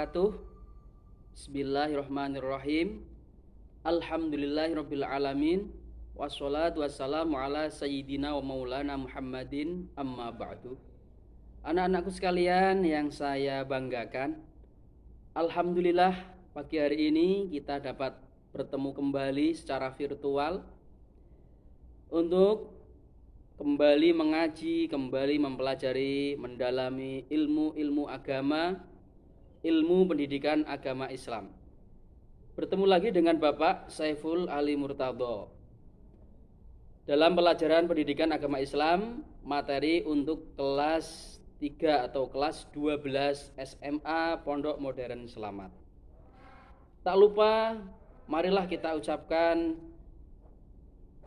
wabarakatuh. Bismillahirrahmanirrahim. Alhamdulillahirabbil alamin. Wassalatu wassalamu ala sayyidina wa maulana Muhammadin, amma ba'du. Anak-anakku sekalian yang saya banggakan, alhamdulillah pagi hari ini kita dapat bertemu kembali secara virtual untuk kembali mengaji, kembali mempelajari, mendalami ilmu-ilmu agama, ilmu pendidikan agama Islam. Bertemu lagi dengan Bapak Saiful Ali Murtadho dalam pelajaran pendidikan agama Islam, materi untuk kelas 3 atau kelas 12 SMA Pondok Modern Selamat. Tak lupa, marilah kita ucapkan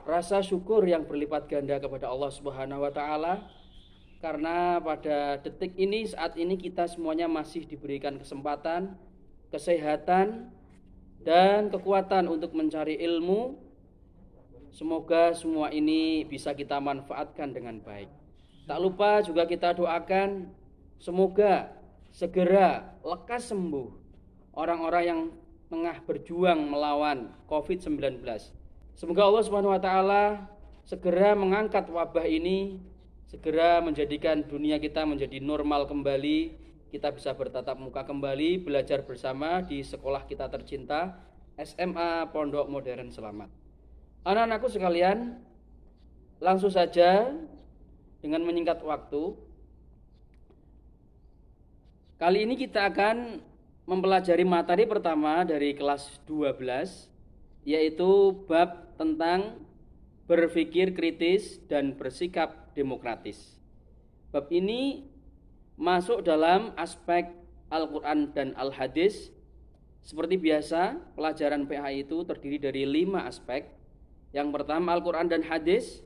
rasa syukur yang berlipat ganda kepada Allah Subhanahu wa taala, karena pada detik ini, saat ini kita semuanya masih diberikan kesempatan, kesehatan, dan kekuatan untuk mencari ilmu. Semoga semua ini bisa kita manfaatkan dengan baik. Tak lupa juga kita doakan semoga segera lekas sembuh orang-orang yang tengah berjuang melawan COVID-19. Semoga Allah Subhanahu wa taala segera mengangkat wabah ini, segera menjadikan dunia kita menjadi normal kembali, kita bisa bertatap muka kembali, belajar bersama di sekolah kita tercinta, SMA Pondok Modern Selamat. Anak-anakku sekalian, langsung saja dengan menyingkat waktu, kali ini kita akan mempelajari materi pertama dari kelas 12, yaitu bab tentang berpikir kritis dan bersikap demokratis. Bab ini masuk dalam aspek Al-Quran dan Al-Hadis. Seperti biasa, pelajaran PH itu terdiri dari 5 aspek. Yang pertama Al-Quran dan Hadis,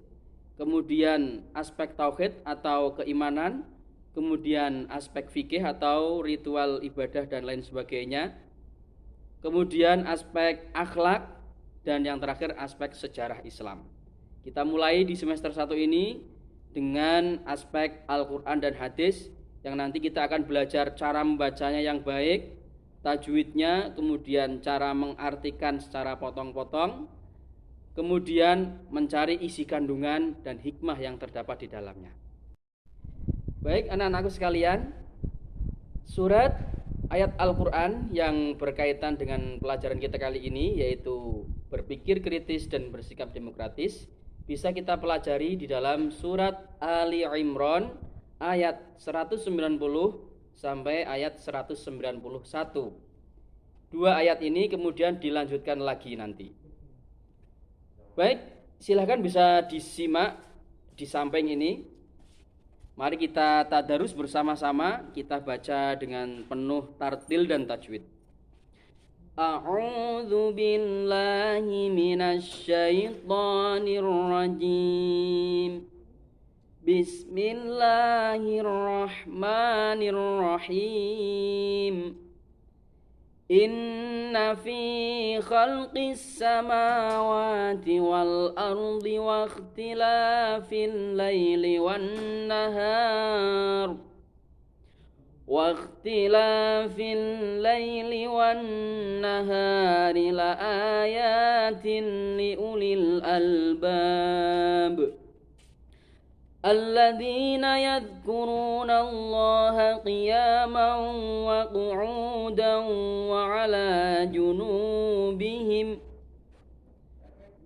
kemudian aspek tauhid atau keimanan, kemudian aspek fikih atau ritual ibadah dan lain sebagainya, kemudian aspek akhlak, dan yang terakhir aspek sejarah Islam. Kita mulai di semester 1 ini dengan aspek Al-Quran dan Hadis, yang nanti kita akan belajar cara membacanya yang baik, tajwidnya, kemudian cara mengartikan secara potong-potong, kemudian mencari isi kandungan dan hikmah yang terdapat di dalamnya. Baik anak-anakku sekalian, surat ayat Al-Quran yang berkaitan dengan pelajaran kita kali ini, yaitu berpikir kritis dan bersikap demokratis, bisa kita pelajari di dalam surat Ali Imran ayat 190 sampai ayat 191. 2 ayat ini kemudian dilanjutkan lagi nanti. Baik, silahkan bisa disimak di samping ini. Mari kita tadarus bersama-sama, kita baca dengan penuh tartil dan tajwid. A'udzu billahi minasy syaithanir rajim. Bismillahirrahmanirrahim. Inna fi khalqis samawati wal ardi wa ikhtilafil laili wan nahar la ayatin li ulil albab. الذين يذكرون الله قياما وقعودا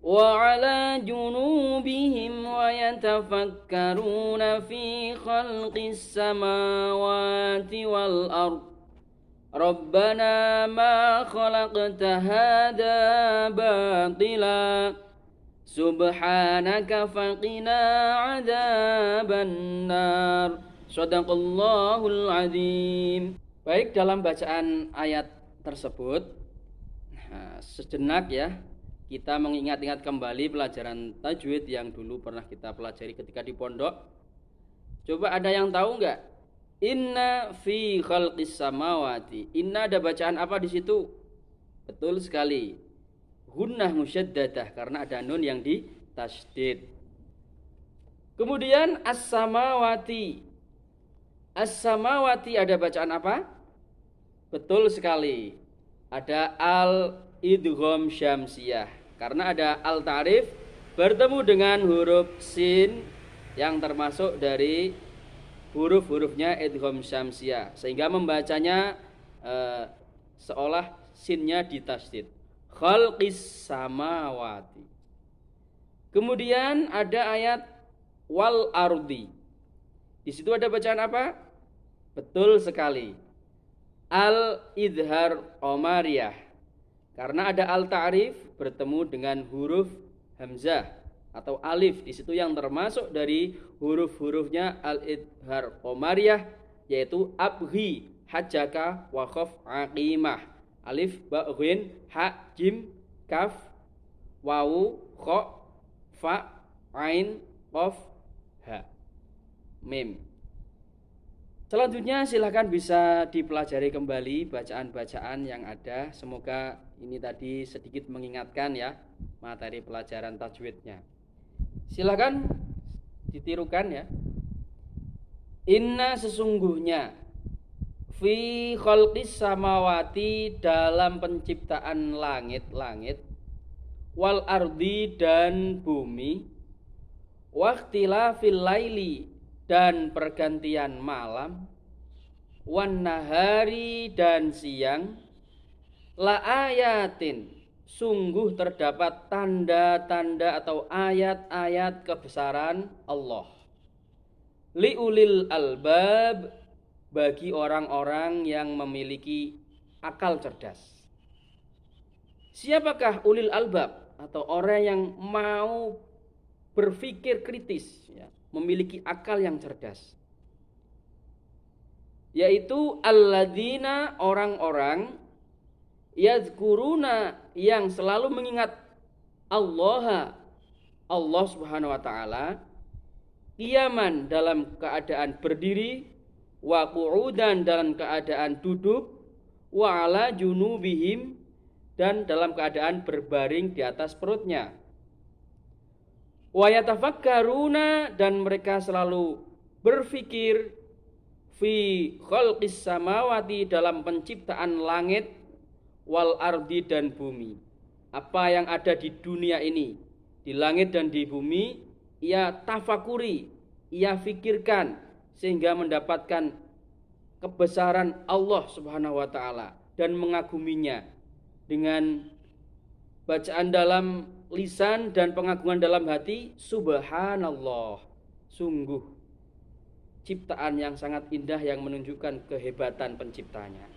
وعلى جنوبهم ويتفكرون في خلق السماوات والأرض ربنا ما خلقت هذا باطلا Subhanaka faqina adzaban nar. Shadaqallahul azim. Baik, dalam bacaan ayat tersebut, sejenak ya, kita mengingat-ingat kembali pelajaran tajwid yang dulu pernah kita pelajari ketika di pondok. Coba ada yang tahu enggak? Inna fi khalqis samawati. Inna ada bacaan apa di situ? Betul sekali. Gunnah musyaddadah, karena ada nun yang ditasydid. Kemudian as-samawati. As-samawati ada bacaan apa? Betul sekali. Ada al-idgham syamsiyah. Karena ada al-ta'rif bertemu dengan huruf sin yang termasuk dari huruf-hurufnya idgham syamsiyah, sehingga membacanya seolah sinnya ditasydid. Khalqis samawati. Kemudian ada ayat wal ardi. Di situ ada bacaan apa? Betul sekali. Al-idhar omariyah. Karena ada al-ta'rif bertemu dengan huruf hamzah atau alif. Di situ yang termasuk dari huruf-hurufnya al-idhar omariyah, yaitu abhi hajjaka wa khaf aqimah. Alif, ba, ghin, ha, jim, kaf, wawu, kha, fa, ain, qaf, ha, mim. Selanjutnya silahkan bisa dipelajari kembali bacaan-bacaan yang ada. Semoga ini tadi sedikit mengingatkan ya materi pelajaran tajwidnya. Silahkan ditirukan ya. Inna sesungguhnya fi khalqis samawati dalam penciptaan langit-langit wal ardi dan bumi waqtilafil laili dan pergantian malam wan nahari dan siang la ayatin sungguh terdapat tanda-tanda atau ayat-ayat kebesaran Allah liulil albab bagi orang-orang yang memiliki akal cerdas. Siapakah ulil albab atau orang yang mau berpikir kritis ya, memiliki akal yang cerdas, yaitu alladzina orang-orang yadzkuruna yang selalu mengingat Allah Subhanahu wa taala qiyaman dalam keadaan berdiri wa qu'udan dalam keadaan duduk wa ala junubihim dan dalam keadaan berbaring di atas perutnya. Wa yatafakkaruna dan mereka selalu berpikir fi khalqis samawati dalam penciptaan langit wal ardi dan bumi. Apa yang ada di dunia ini, di langit dan di bumi, ia tafakuri, ia fikirkan sehingga mendapatkan kebesaran Allah Subhanahu wa taala dan mengaguminya dengan bacaan dalam lisan dan pengagungan dalam hati. Subhanallah, sungguh ciptaan yang sangat indah yang menunjukkan kehebatan penciptanya.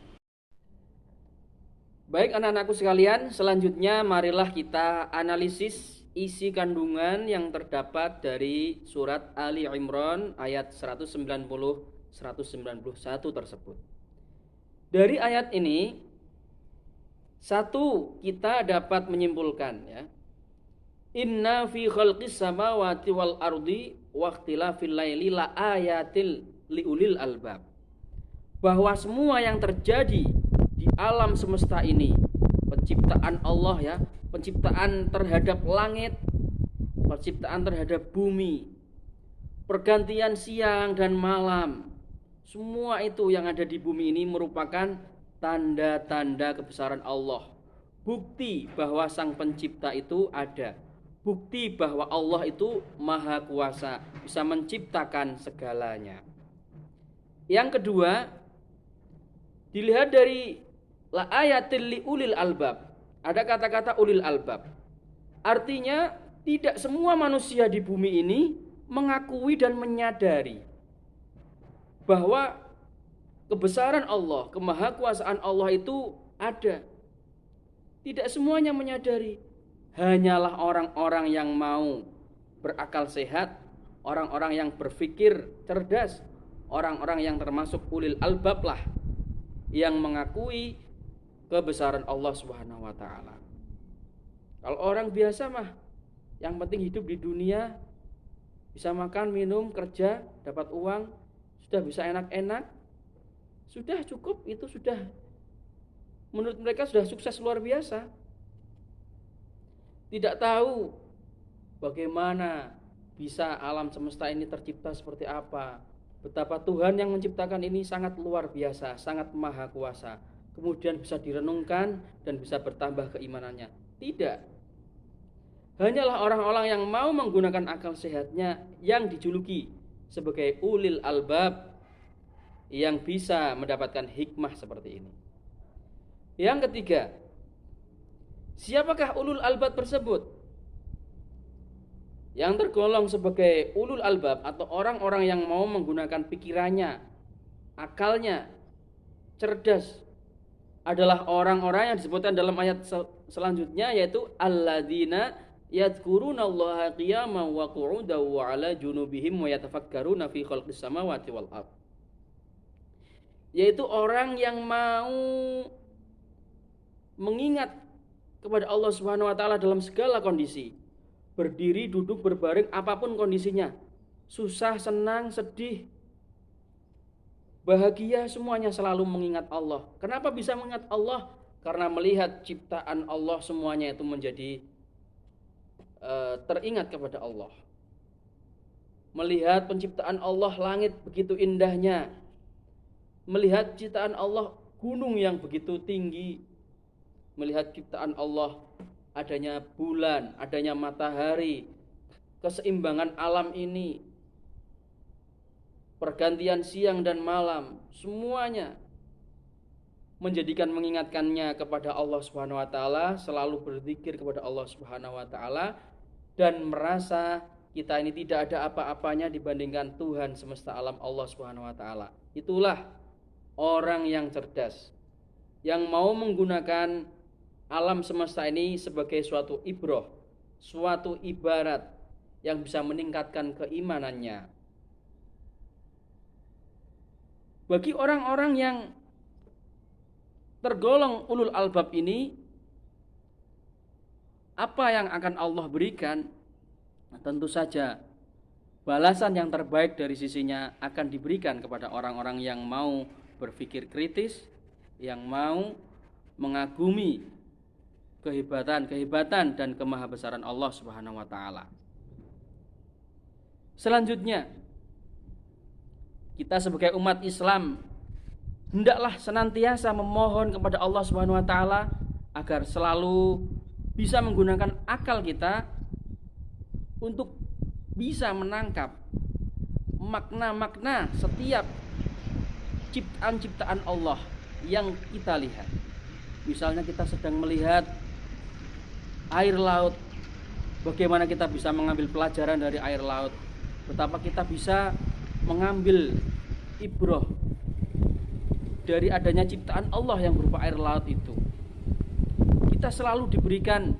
Baik anak-anakku sekalian, selanjutnya marilah kita analisis isi kandungan yang terdapat dari surat Ali Imran ayat 190-191 tersebut. Dari ayat ini, satu, kita dapat menyimpulkan ya, inna fi khalqis samawati wal ardi waqtilafil laili la ayatil liulil albab. Bahwa semua yang terjadi di alam semesta ini, penciptaan Allah ya, penciptaan terhadap langit, penciptaan terhadap bumi, pergantian siang dan malam, semua itu yang ada di bumi ini merupakan tanda-tanda kebesaran Allah. Bukti bahwa sang pencipta itu ada. Bukti bahwa Allah itu maha kuasa, bisa menciptakan segalanya. Yang kedua, dilihat dari la ayatil li ulil albab. Ada kata-kata ulil albab. Artinya tidak semua manusia di bumi ini mengakui dan menyadari bahwa kebesaran Allah, kemahakuasaan Allah itu ada. Tidak semuanya menyadari. Hanyalah orang-orang yang mau berakal sehat, orang-orang yang berpikir cerdas, orang-orang yang termasuk ulil albab lah yang mengakui kebesaran Allah Subhanahu wa taala. Kalau orang biasa mah yang penting hidup di dunia, bisa makan, minum, kerja, dapat uang, sudah bisa enak-enak, sudah cukup, itu sudah menurut mereka sudah sukses luar biasa. Tidak tahu bagaimana bisa alam semesta ini tercipta seperti apa, betapa Tuhan yang menciptakan ini sangat luar biasa, sangat maha kuasa, kemudian bisa direnungkan dan bisa bertambah keimanannya. Tidak. Hanyalah orang-orang yang mau menggunakan akal sehatnya yang dijuluki sebagai ulil albab yang bisa mendapatkan hikmah seperti ini. Yang ketiga, siapakah ulul albab tersebut? Yang tergolong sebagai ulul albab atau orang-orang yang mau menggunakan pikirannya, akalnya, cerdas adalah orang-orang yang disebutkan dalam ayat selanjutnya, yaitu alladzina yadhkurunallaha qiyaman wa qu'udan wa 'ala junubihim wa yatafakkaruna fi khalqis samawati wal ard. Yaitu orang yang mau mengingat kepada Allah Subhanahu wa taala dalam segala kondisi. Berdiri, duduk, berbaring, apapun kondisinya. Susah, senang, sedih, bahagia, semuanya selalu mengingat Allah. Kenapa bisa mengingat Allah? Karena melihat ciptaan Allah semuanya itu menjadi teringat kepada Allah. Melihat penciptaan Allah, langit begitu indahnya. Melihat ciptaan Allah, gunung yang begitu tinggi. Melihat ciptaan Allah, adanya bulan, adanya matahari, keseimbangan alam ini, pergantian siang dan malam, semuanya menjadikan mengingatkannya kepada Allah Subhanahu wa taala, selalu berzikir kepada Allah Subhanahu wa taala dan merasa kita ini tidak ada apa-apanya dibandingkan Tuhan semesta alam Allah Subhanahu wa taala. Itulah orang yang cerdas, yang mau menggunakan alam semesta ini sebagai suatu ibrah, suatu ibarat yang bisa meningkatkan keimanannya. Bagi orang-orang yang tergolong ulul albab ini, apa yang akan Allah berikan? Tentu saja balasan yang terbaik dari sisinya akan diberikan kepada orang-orang yang mau berpikir kritis, yang mau mengagumi kehebatan dan kemahabesaran Allah Subhanahu wa taala. Selanjutnya, kita sebagai umat Islam hendaklah senantiasa memohon kepada Allah Subhanahu wa taala agar selalu bisa menggunakan akal kita untuk bisa menangkap makna-makna setiap ciptaan-ciptaan Allah yang kita lihat. Misalnya kita sedang melihat air laut, bagaimana kita bisa mengambil pelajaran dari air laut, betapa kita bisa mengambil ibrah dari adanya ciptaan Allah yang berupa air laut itu. Kita selalu diberikan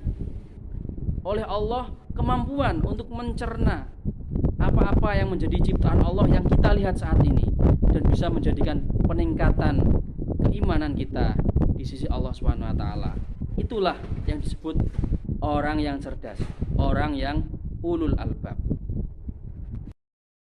oleh Allah kemampuan untuk mencerna apa-apa yang menjadi ciptaan Allah yang kita lihat saat ini dan bisa menjadikan peningkatan keimanan kita di sisi Allah Subhanahu wa taala. Itulah yang disebut orang yang cerdas, orang yang ulul albab.